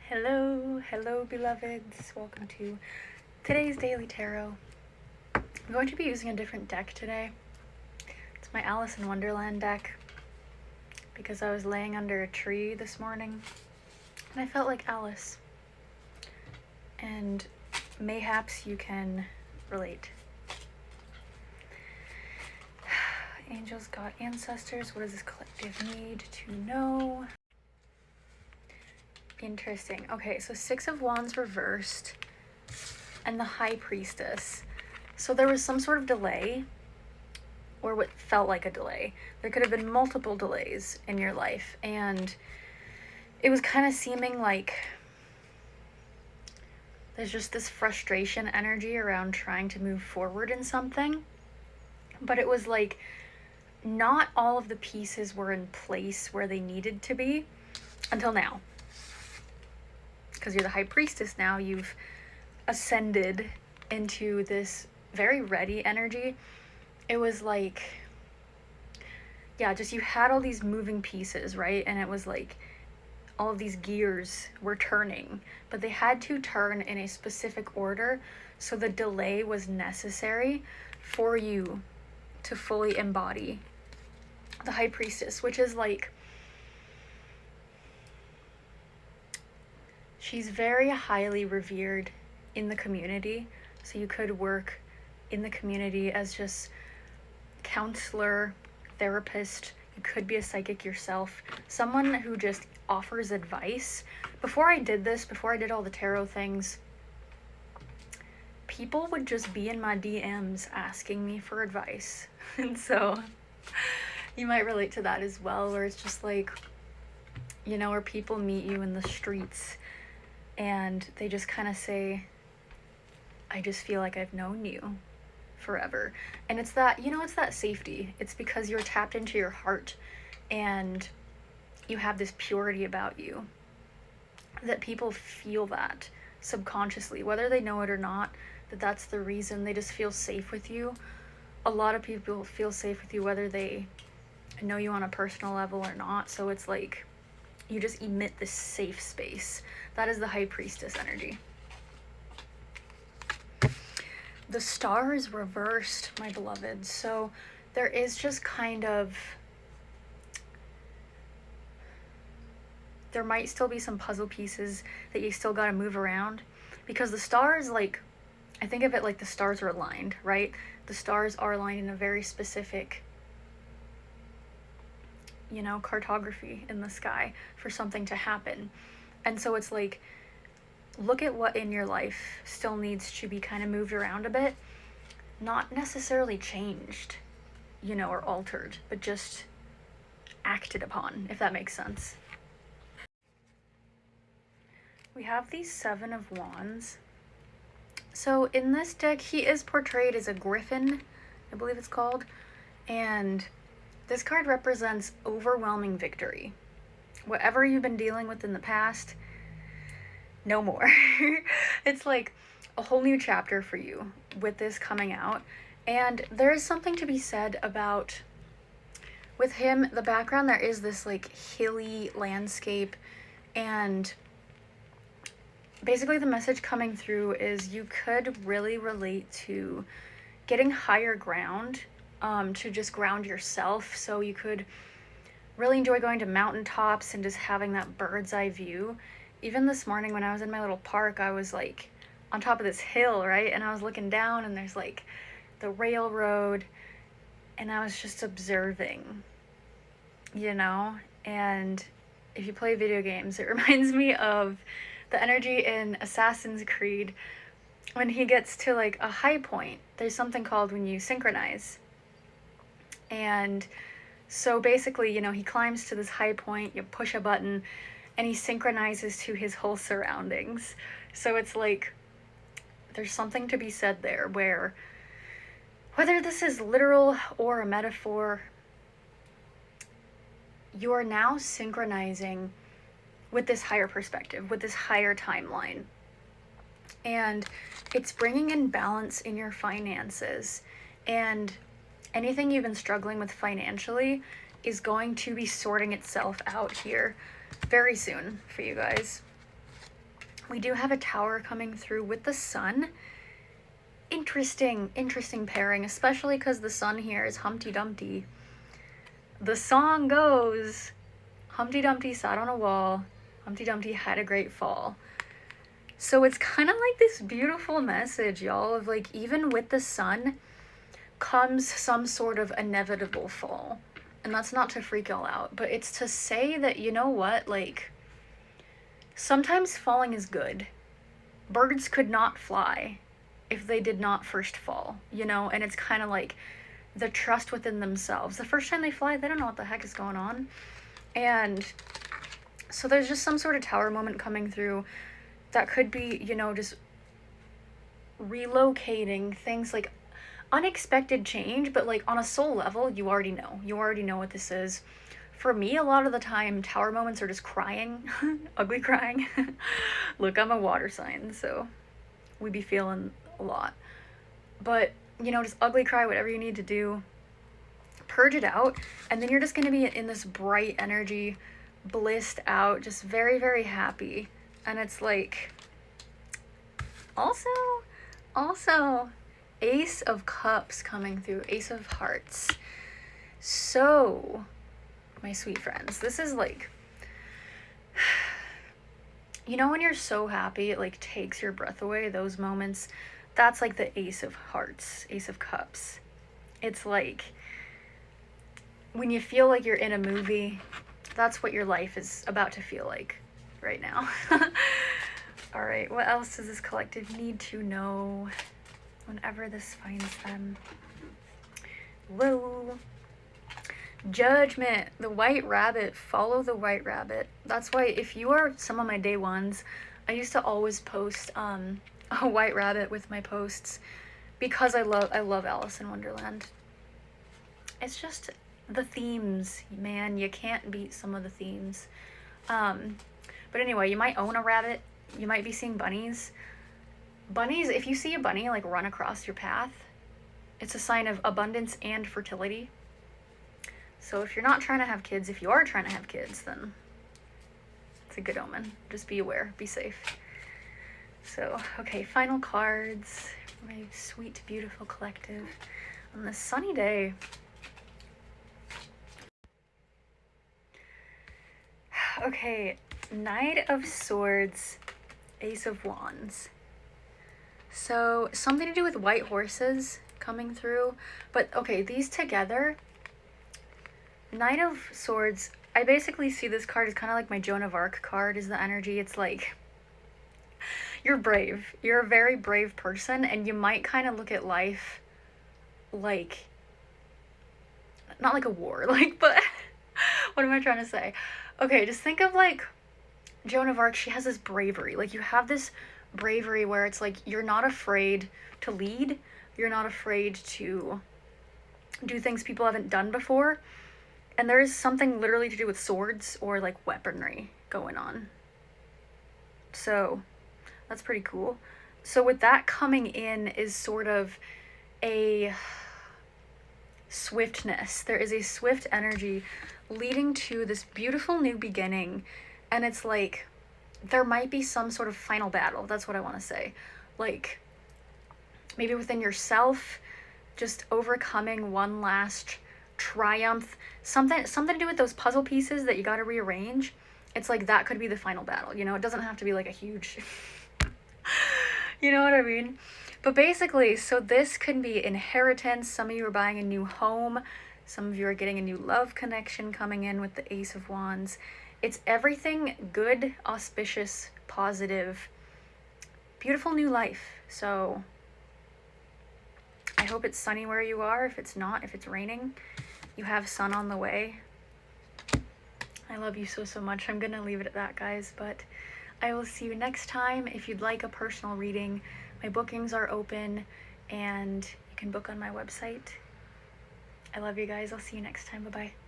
Hello beloveds. Welcome to today's Daily Tarot. I'm going to be using a different deck today. It's my Alice in Wonderland deck because I was laying under a tree this morning and I felt like Alice. And mayhaps you can relate. Angels, God, ancestors, what does this collective need to know? Interesting. Okay, so Six of Wands reversed and the High Priestess. So there was some sort of delay, or what felt like a delay. There could have been multiple delays in your life, and it was kind of seeming like there's just this frustration energy around trying to move forward in something. But it was like not all of the pieces were in place where they needed to be until now. Because you're the High Priestess now, you've ascended into this very ready energy. It was like, yeah, just you had all these moving pieces, right? And it was like all of these gears were turning, but they had to turn in a specific order. So the delay was necessary for you to fully embody the High Priestess, which is like, she's very highly revered in the community. So you could work in the community as just counselor, therapist. You could be a psychic yourself, someone who just offers advice. Before I did all the tarot things, people would just be in my DMs asking me for advice. And so you might relate to that as well, where it's just like, you know, where people meet you in the streets and they just kind of say, I just feel like I've known you forever. And it's that, you know, it's that safety. It's because you're tapped into your heart and you have this purity about you that people feel that subconsciously, whether they know it or not, that's the reason. They just feel safe with you. A lot of people feel safe with you whether they know you on a personal level or not. So it's like you just emit this safe space. That is the High Priestess energy. The Star is reversed, my beloved. So there is just kind of, there might still be some puzzle pieces that you still got to move around, because the Star is like, I think of it like the stars are aligned, right? The stars are aligned in a very specific, you know, cartography in the sky for something to happen. And so it's like, look at what in your life still needs to be kind of moved around a bit. Not necessarily changed, you know, or altered, but just acted upon, if that makes sense. We have the Seven of Wands. So in this deck, he is portrayed as a griffin, I believe it's called. And this card represents overwhelming victory. Whatever you've been dealing with in the past, no more. It's like a whole new chapter for you with this coming out. And there is something to be said about, with him, the background, there is this like hilly landscape, and basically the message coming through is you could really relate to getting higher ground, to just ground yourself. So you could really enjoy going to mountaintops and just having that bird's eye view. Even this morning when I was in my little park, I was like on top of this hill, right? And I was looking down and there's like the railroad, and I was just observing, you know? And if you play video games, it reminds me of the energy in Assassin's Creed when he gets to like a high point. There's something called when you synchronize. And so basically, you know, he climbs to this high point, you push a button, and he synchronizes to his whole surroundings. So it's like, there's something to be said there where, whether this is literal or a metaphor, you are now synchronizing with this higher perspective, with this higher timeline. And it's bringing in balance in your finances. And anything you've been struggling with financially is going to be sorting itself out here very soon for you guys. We do have a Tower coming through with the Sun. Interesting pairing, especially because the Sun here is Humpty Dumpty. The song goes, Humpty Dumpty sat on a wall, Humpty Dumpty had a great fall. So it's kind of like this beautiful message, y'all, of like, even with the Sun comes some sort of inevitable fall. And that's not to freak y'all out, but it's to say that, you know what, like, sometimes falling is good. Birds could not fly if they did not first fall, you know? And it's kind of like the trust within themselves. The first time they fly, they don't know what the heck is going on. And so there's just some sort of Tower moment coming through that could be, you know, just relocating things, like unexpected change, but like on a soul level, you already know what this is. For me, a lot of the time, Tower moments are just crying, ugly crying. Look, I'm a water sign, so we be feeling a lot. But, you know, just ugly cry, whatever you need to do. Purge it out, and then you're just going to be in this bright energy, blissed out, just very, very happy. And it's like, also, Ace of Cups coming through, Ace of Hearts. So, my sweet friends, this is like, you know when you're so happy it like takes your breath away, those moments, that's like the Ace of Hearts, Ace of Cups. It's like when you feel like you're in a movie, that's what your life is about to feel like right now. All right, what else does this collective need to know whenever this finds them? Whoa. Judgment, the white rabbit, follow the white rabbit. That's why if you are some of my day ones, I used to always post a white rabbit with my posts because I love Alice in Wonderland. It's just the themes, man, you can't beat some of the themes. But anyway, you might own a rabbit, you might be seeing bunnies. Bunnies, if you see a bunny like run across your path, it's a sign of abundance and fertility. So if you're not trying to have kids, if you are trying to have kids, then it's a good omen. Just be aware, be safe. So, okay, final cards. My sweet, beautiful collective on this sunny day. Okay, Knight of Swords, Ace of Wands. So, something to do with white horses coming through. But, okay, these together, Knight of Swords, I basically see this card as kind of like my Joan of Arc card is the energy. It's like, you're brave. You're a very brave person, and you might kind of look at life like, not like a war, like, but what am I trying to say? Okay, just think of like Joan of Arc. She has this bravery. Like, you have this bravery where it's like you're not afraid to lead. You're not afraid to do things people haven't done before. And there is something literally to do with swords or like weaponry going on. So that's pretty cool. So with that coming in is sort of a swiftness. There is a swift energy leading to this beautiful new beginning. And it's like, there might be some sort of final battle. That's what I want to say. Like, maybe within yourself, just overcoming one last triumph. Something to do with those puzzle pieces that you got to rearrange. It's like that could be the final battle. You know, it doesn't have to be like a huge... You know what I mean? But basically, so this could be inheritance. Some of you are buying a new home. Some of you are getting a new love connection coming in with the Ace of Wands. It's everything good, auspicious, positive, beautiful new life. So I hope it's sunny where you are. If it's not, if it's raining, you have sun on the way. I love you so much. I'm gonna leave it at that, guys, but I will see you next time. If you'd like a personal reading, my bookings are open and you can book on my website. I love you guys. I'll see you next time. Bye-bye.